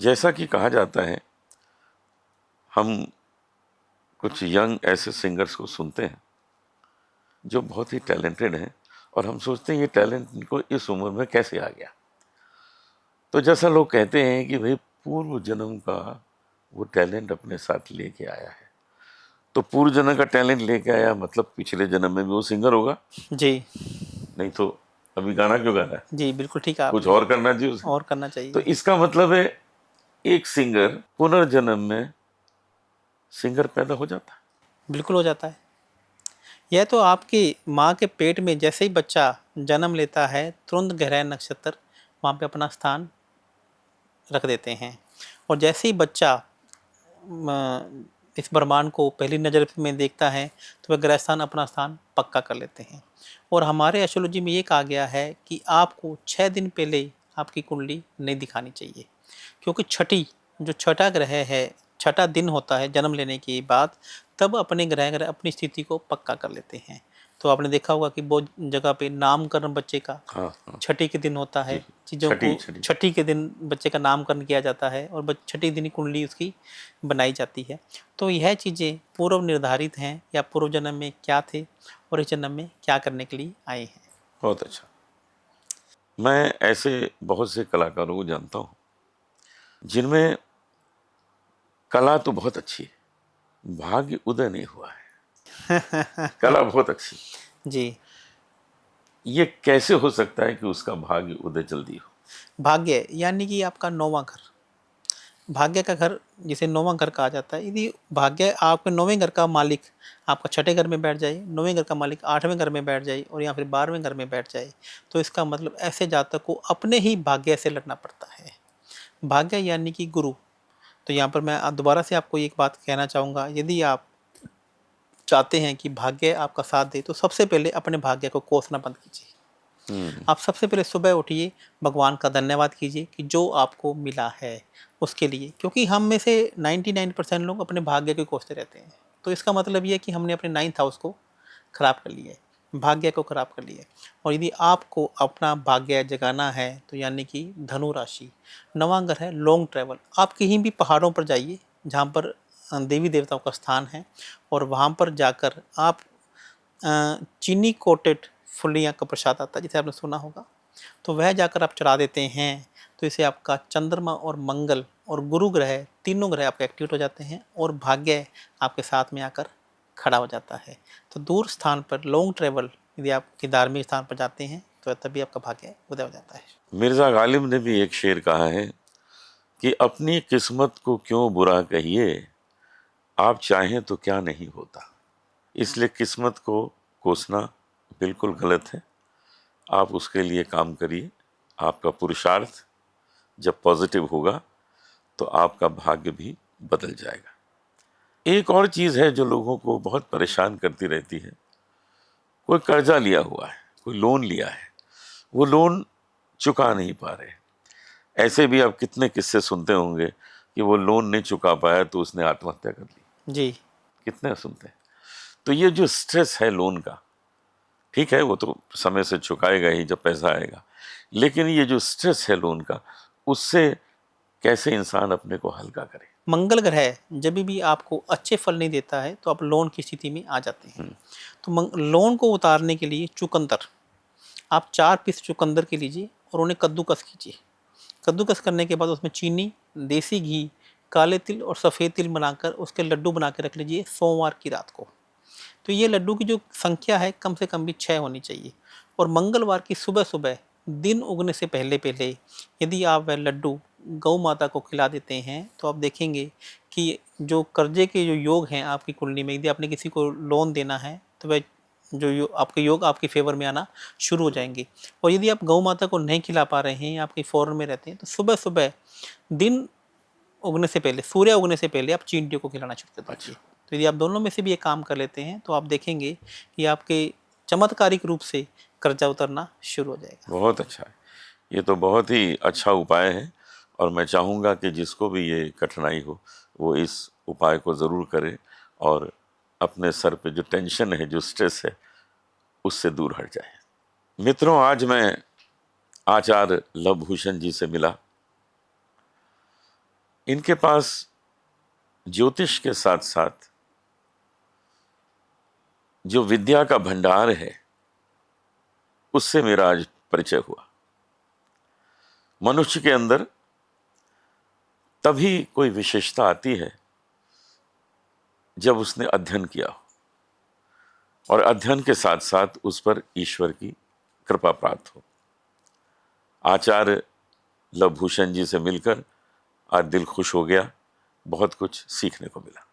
जैसा कि कहा जाता है, हम कुछ यंग ऐसे सिंगर्स को सुनते हैं जो बहुत ही टैलेंटेड हैं और हम सोचते हैं ये टैलेंट इनको इस उम्र में कैसे आ गया। तो जैसा लोग कहते हैं कि भाई पूर्व जन्म का वो टैलेंट अपने साथ लेके आया है, तो पूर्व जन्म का टैलेंट लेके आया मतलब पिछले जन्म में भी वो सिंगर होगा। जी नहीं तो अभी गाना क्यों गा रहा है? जी, बिल्कुल ठीक है कुछ आपने। और करना चाहिए उसे। और करना तो चाहिए। इसका मतलब है एक सिंगर पुनर्जन्म में सिंगर पैदा हो जाता है। बिल्कुल हो जाता है। यह तो आपकी माँ के पेट में जैसे ही बच्चा जन्म लेता है, तुरंत ग्रह नक्षत्र वहाँ पे अपना स्थान रख देते हैं। और जैसे ही बच्चा इस ब्रह्मांड को पहली नज़र में देखता है तो वह ग्रह स्थान अपना स्थान पक्का कर लेते हैं। और हमारे एस्ट्रोलॉजी में ये कहा गया है कि आपको 6 दिन पहले आपकी कुंडली नहीं दिखानी चाहिए, क्योंकि छठा ग्रह है, छठा दिन होता है जन्म लेने के बाद, तब अपने ग्रह अपनी स्थिति को पक्का कर लेते हैं। तो आपने देखा होगा कि बहुत जगह पे नामकरण बच्चे का हाँ हाँ छठी के दिन होता है, जी, चीज़ों को छठी छठी के दिन बच्चे का नामकरण किया जाता है और छठी दिन ही कुंडली उसकी बनाई जाती है। तो यह चीज़ें पूर्व निर्धारित हैं या पूर्व जन्म में क्या थे और इस जन्म में क्या करने के लिए आए हैं। बहुत अच्छा। मैं ऐसे बहुत से कलाकारों को जानता हूँ जिनमें कला तो बहुत अच्छी है, भाग्य उदय नहीं हुआ है। कला बहुत अच्छी, जी, ये कैसे हो सकता है कि उसका भाग्य उदय जल्दी हो? भाग्य यानी कि आपका नौवां घर, भाग्य का घर जिसे नौवां घर कहा जाता है। यदि भाग्य आपके नौवें घर का मालिक आपका छठे घर में बैठ जाए, नौवें घर का मालिक आठवें घर में बैठ जाए और या फिर 12वें घर में बैठ जाए, तो इसका मतलब ऐसे जातक को अपने ही भाग्य से लड़ना पड़ता है। भाग्य यानी कि गुरु। तो यहाँ पर मैं दोबारा से आपको एक बात कहना चाहूँगा, यदि आप चाहते हैं कि भाग्य आपका साथ दे तो सबसे पहले अपने भाग्य को कोसना बंद कीजिए। आप सबसे पहले सुबह उठिए, भगवान का धन्यवाद कीजिए कि जो आपको मिला है उसके लिए, क्योंकि हम में से 99% लोग अपने भाग्य को कोसते रहते हैं। तो इसका मतलब ये है कि हमने अपने 9th हाउस को खराब कर लिया है, भाग्य को खराब कर लिया है। और यदि आपको अपना भाग्य जगाना है तो यानी कि धनु राशि, नवां घर है लॉन्ग ट्रैवल। आप कहीं भी पहाड़ों पर जाइए जहाँ पर देवी देवताओं का स्थान है, और वहाँ पर जाकर आप चीनी कोटेड फुलियाँ का प्रसाद आता है जिसे आपने सुना होगा, तो वह जाकर आप चढ़ा देते हैं। तो इसे आपका चंद्रमा और मंगल और गुरु ग्रह, तीनों ग्रह आपके एक्टिवेट हो जाते हैं और भाग्य आपके साथ में आकर खड़ा हो जाता है। तो दूर स्थान पर लॉन्ग ट्रेवल यदि आप किसी धार्मिक स्थान पर जाते हैं तो तभी आपका भाग्य उदय हो जाता है। मिर्जा गालिब ने भी एक शेर कहा है कि अपनी किस्मत को क्यों बुरा कहिए, आप चाहें तो क्या नहीं होता। इसलिए किस्मत को कोसना बिल्कुल गलत है। आप उसके लिए काम करिए। आपका पुरुषार्थ जब पॉजिटिव होगा तो आपका भाग्य भी बदल जाएगा। एक और चीज़ है जो लोगों को बहुत परेशान करती रहती है। कोई कर्जा लिया हुआ है, कोई लोन लिया है, वो लोन चुका नहीं पा रहे। ऐसे भी आप कितने किस्से सुनते होंगे कि वो लोन नहीं चुका पाया तो उसने आत्महत्या कर ली। जी, कितने सुनते हैं। तो ये जो स्ट्रेस है लोन का, ठीक है वो तो समय से चुकाएगा ही जब पैसा आएगा, लेकिन ये जो स्ट्रेस है लोन का, उससे कैसे इंसान अपने को हल्का करे। मंगल ग्रह जब भी आपको अच्छे फल नहीं देता है तो आप लोन की स्थिति में आ जाते हैं। तो लोन को उतारने के लिए चुकंदर, आप 4 पीस चुकंदर के लीजिए और उन्हें कद्दूकस कीजिए। कद्दूकस करने के बाद उसमें चीनी, देसी घी, काले तिल और सफ़ेद तिल बनाकर उसके लड्डू बना के रख लीजिए सोमवार की रात को। तो ये लड्डू की जो संख्या है कम से कम भी 6 होनी चाहिए। और मंगलवार की सुबह सुबह दिन उगने से पहले पहले यदि आप वह लड्डू गौ माता को खिला देते हैं तो आप देखेंगे कि जो कर्जे के जो योग हैं आपकी कुंडली में, यदि आपने किसी को लोन देना है तो वह जो आपके योग आपके फेवर में आना शुरू हो जाएंगे। और यदि आप गौ माता को नहीं खिला पा रहे हैं, आप कहीं फॉरेन में रहते हैं, तो सुबह सुबह दिन उगने से पहले, सूर्य उगने से पहले आप चींटियों को खिलाना शुरू कर दीजिए। तो यदि आप दोनों में से भी ये काम कर लेते हैं तो आप देखेंगे कि आपके चमत्कारिक रूप से कर्जा उतरना शुरू हो जाएगा। बहुत अच्छा है, ये तो बहुत ही अच्छा उपाय है और मैं चाहूँगा कि जिसको भी ये कठिनाई हो वो इस उपाय को ज़रूर करे और अपने सर पे जो टेंशन है, जो स्ट्रेस है, उससे दूर हट जाए। मित्रों, आज मैं आचार्य लवभूषण जी से मिला। इनके पास ज्योतिष के साथ साथ जो विद्या का भंडार है उससे मेरा आज परिचय हुआ। मनुष्य के अंदर तभी कोई विशेषता आती है जब उसने अध्ययन किया हो, और अध्ययन के साथ साथ उस पर ईश्वर की कृपा प्राप्त हो। आचार्य लवभूषण जी से मिलकर आज दिल खुश हो गया, बहुत कुछ सीखने को मिला।